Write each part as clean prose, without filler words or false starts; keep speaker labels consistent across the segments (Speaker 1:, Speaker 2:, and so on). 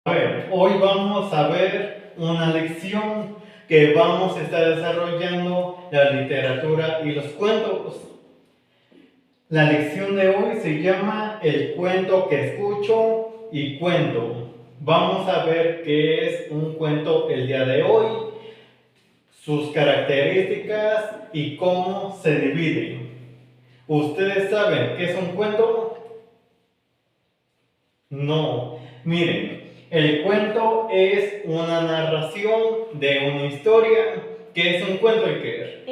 Speaker 1: Hoy vamos a ver una lección que vamos a estar desarrollando la literatura y los cuentos. La lección de hoy se llama El cuento que escucho y cuento. Vamos a ver qué es un cuento el día de hoy, sus características y cómo se divide. ¿Ustedes saben qué es un cuento? No. Miren, el cuento es una narración de una historia. ¿Qué es un cuento, Iker?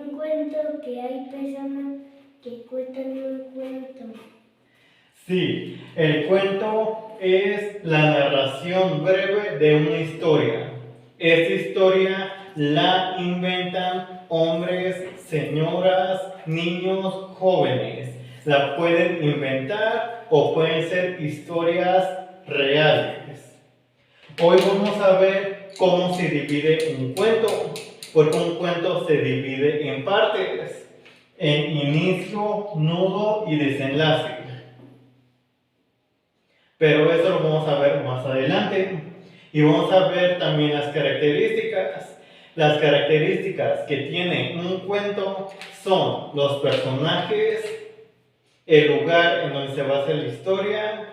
Speaker 2: Un cuento que hay personas que cuentan un cuento.
Speaker 1: Sí, el cuento es la narración breve de una historia. Esta historia la inventan hombres, señoras, niños, jóvenes. La pueden inventar o pueden ser historias reales. Hoy vamos a ver cómo se divide un cuento, porque un cuento se divide en partes, en inicio, nudo y desenlace. Pero eso lo vamos a ver más adelante. Y vamos a ver también las características. Las características que tiene un cuento son los personajes, el lugar en donde se basa la historia,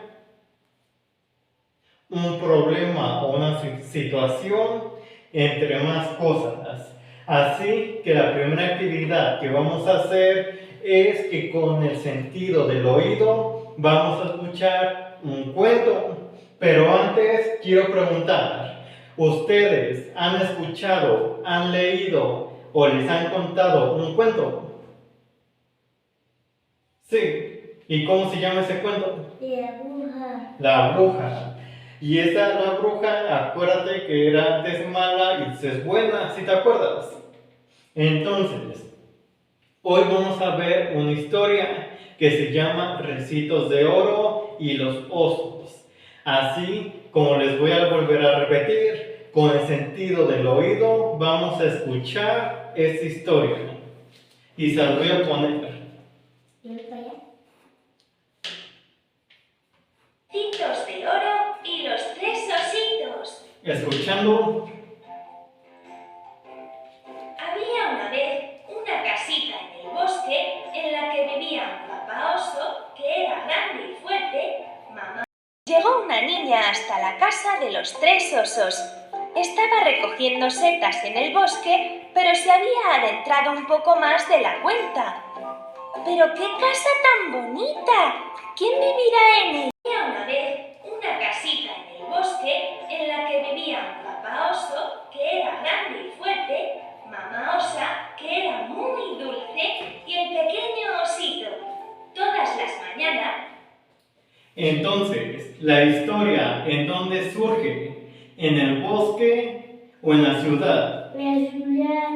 Speaker 1: un problema o una situación, entre más cosas. Así que la primera actividad que vamos a hacer es que con el sentido del oído vamos a escuchar un cuento. Pero antes quiero preguntar, ¿ustedes han escuchado, han leído o les han contado un cuento? Sí. ¿Y cómo se llama ese cuento?
Speaker 2: La bruja.
Speaker 1: La bruja. Y la bruja, acuérdate que era antes mala y es buena, ¿sí te acuerdas? Entonces, hoy vamos a ver una historia que se llama Ricitos de Oro y los Osos. Así como les voy a volver a repetir, con el sentido del oído vamos a escuchar esta historia. Y se las voy a poner.
Speaker 2: ¿Y voy para allá?
Speaker 3: Ricitos de Oro y los tres ositos.
Speaker 1: Escuchando.
Speaker 3: Había una vez una casita en el bosque en la que vivían papá oso, que era grande y fuerte, mamá. Llegó una niña hasta la casa de los tres osos. Estaba recogiendo setas en el bosque, pero se había adentrado un poco más de la cuenta. ¡Pero qué casa tan bonita! ¿Quién vivirá en ella? Había una vez una casita en el bosque en la que vivían papá oso, que era grande y fuerte, mamá osa, que era muy dulce, y el pequeño osito. Todas las mañanas.
Speaker 1: Entonces, la historia, ¿en dónde surge? ¿En el bosque o en la ciudad?
Speaker 2: La ciudad.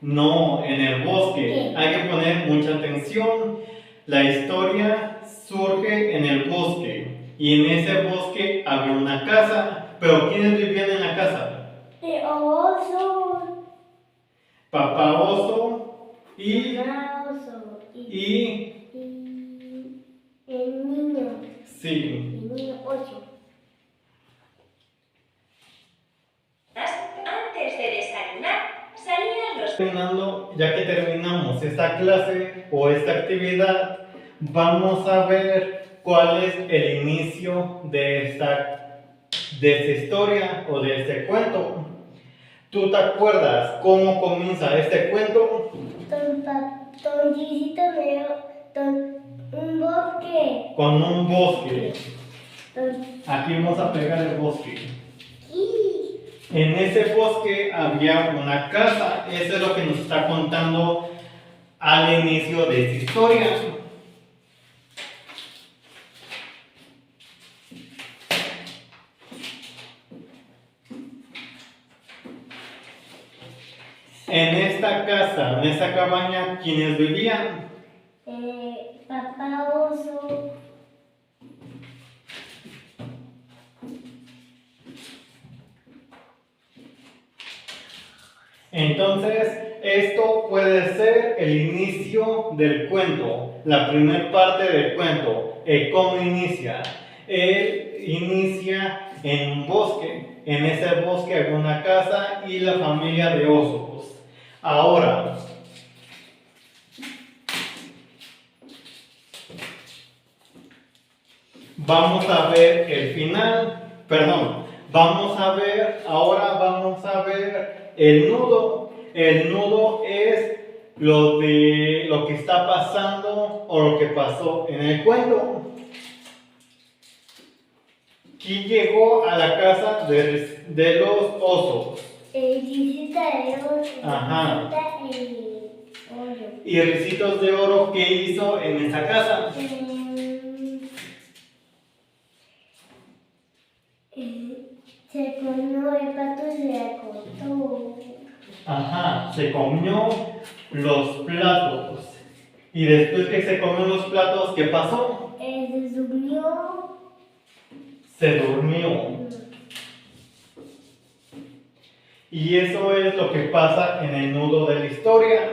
Speaker 1: No, en el bosque.
Speaker 2: ¿Qué?
Speaker 1: Hay que poner mucha atención. La historia surge en el bosque. Y en ese bosque había una casa. Pero ¿quiénes vivían en la casa?
Speaker 2: El oso.
Speaker 1: Papá oso y
Speaker 2: Mamá oso.
Speaker 1: y
Speaker 2: Y el niño.
Speaker 1: sí.
Speaker 2: El niño oso.
Speaker 3: Antes de desayunar, salían los...
Speaker 1: Ya que terminamos esta clase o esta actividad, vamos a ver cuál es el inicio de esta historia o de este cuento. ¿Tú te acuerdas cómo comienza este cuento?
Speaker 2: Toncito un bosque.
Speaker 1: Con un bosque.
Speaker 2: Ton-
Speaker 1: Aquí vamos a pegar el bosque.
Speaker 2: y
Speaker 1: En ese bosque había una casa. Eso es lo que nos está contando al inicio de esta historia. En esta casa, en esta cabaña, ¿quiénes vivían?
Speaker 2: Papá oso.
Speaker 1: Entonces, esto puede ser el inicio del cuento, la primera parte del cuento, cómo inicia. inicia en un bosque. En ese bosque hay una casa y la familia de osos. Ahora, vamos a ver el final, perdón, ahora vamos a ver el nudo. El nudo es lo que está pasando o lo que pasó en el cuento. ¿Quién llegó a la casa de los osos?
Speaker 2: Visita de oro.
Speaker 1: Ajá.
Speaker 2: Visita oro.
Speaker 1: ¿Y Ricitos de Oro qué hizo en esa casa?
Speaker 2: Se comió el pato y se acostó.
Speaker 1: Ajá, se comió los platos. Y después que se comió los platos, ¿qué pasó?
Speaker 2: Se durmió.
Speaker 1: Se durmió. Y eso es lo que pasa en el nudo de la historia.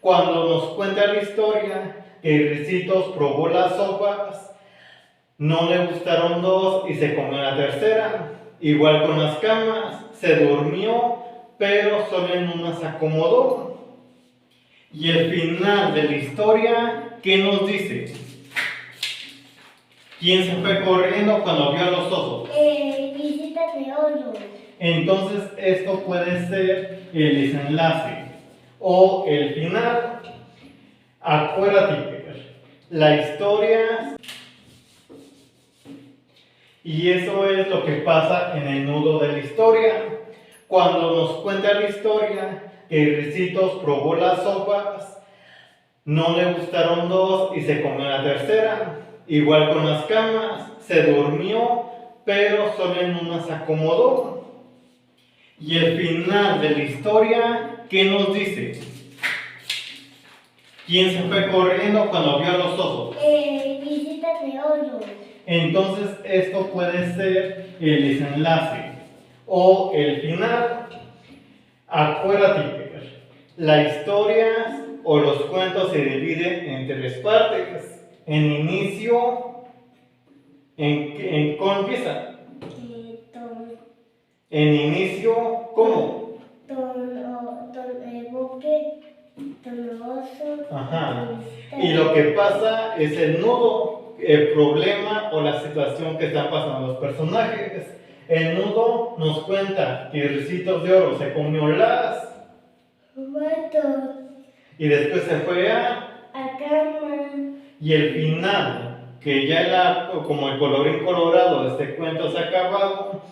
Speaker 1: Cuando nos cuenta la historia que Ricitos probó las sopas, no le gustaron dos y se comió la tercera. Igual con las camas, se durmió, pero solo en una se acomodó. Y el final de la historia, ¿qué nos dice? ¿Quién se fue corriendo cuando vio a los osos?
Speaker 2: Visita de oro.
Speaker 1: Entonces esto puede ser el desenlace o el final. Acuérdate que la historia, y eso es lo que pasa en el nudo de la historia. Cuando nos cuenta la historia que Ricitos probó las sopas, no le gustaron dos y se comió la tercera. Igual con las camas, se durmió, pero solo en una se acomodó. Y el final de la historia, ¿qué nos dice? ¿Quién se fue corriendo cuando vio a los osos?
Speaker 2: Visita de oro.
Speaker 1: Entonces esto puede ser el desenlace o el final. Acuérdate que la historia o los cuentos se dividen en tres partes. En inicio, ¿cómo empieza? En inicio, ¿cómo?
Speaker 2: Bosque, oso.
Speaker 1: Ajá. Y lo que pasa es el nudo, el problema o la situación que están pasando los personajes. El nudo nos cuenta que Ricitos de Oro se comió las
Speaker 2: Muerto.
Speaker 1: y después se fue a.
Speaker 2: Cama.
Speaker 1: Y el final, que ya como el colorín colorado de este cuento se ha acabado,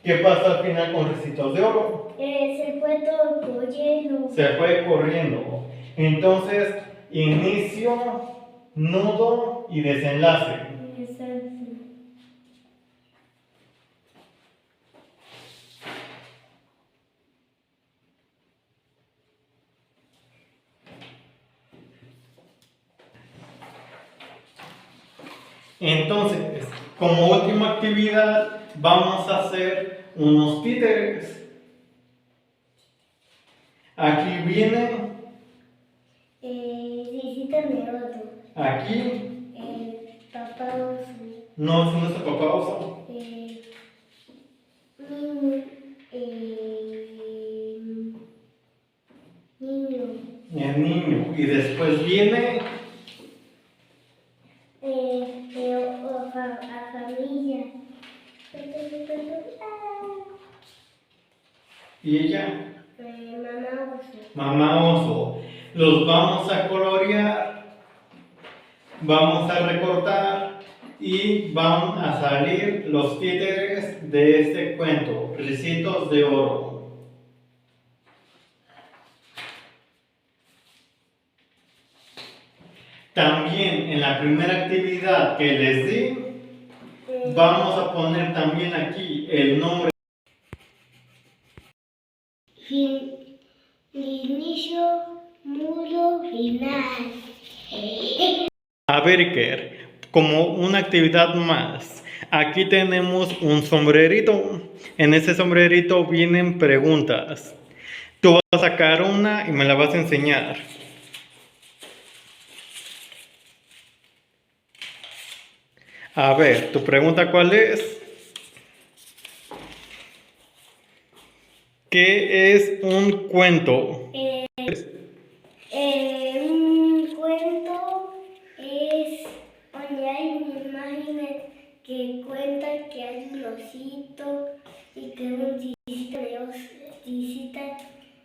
Speaker 1: ¿qué pasa al final con Ricitos de Oro?
Speaker 2: Se fue todo corriendo.
Speaker 1: Se fue corriendo. Entonces, inicio, nudo y desenlace. Entonces, como última actividad, vamos a hacer unos títeres. Aquí viene,
Speaker 2: Visita de oro.
Speaker 1: aquí,
Speaker 2: Papá oso.
Speaker 1: no es nuestro papá oso.
Speaker 2: Niño.
Speaker 1: El niño. Y después viene,
Speaker 2: A familia.
Speaker 1: y ella,
Speaker 2: Mamá oso.
Speaker 1: mamá oso. Los vamos a colorear, vamos a recortar y van a salir los títeres de este cuento, Ricitos de Oro. También en la primera actividad que les di, vamos a poner también aquí el nombre.
Speaker 2: Inicio, nudo, final.
Speaker 1: A ver, Iker, como una actividad más, aquí tenemos un sombrerito. En ese sombrerito vienen preguntas. Tú vas a sacar una y me la vas a enseñar. A ver, ¿tu pregunta cuál es? ¿Qué es un cuento?
Speaker 2: Un cuento es donde hay imágenes que cuentan que hay un osito y que un tisita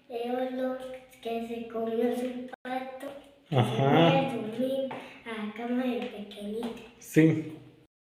Speaker 2: de oro que se comió su pato.
Speaker 1: Ajá.
Speaker 2: Se fue a dormir a la cama del pequeñito.
Speaker 1: Sí.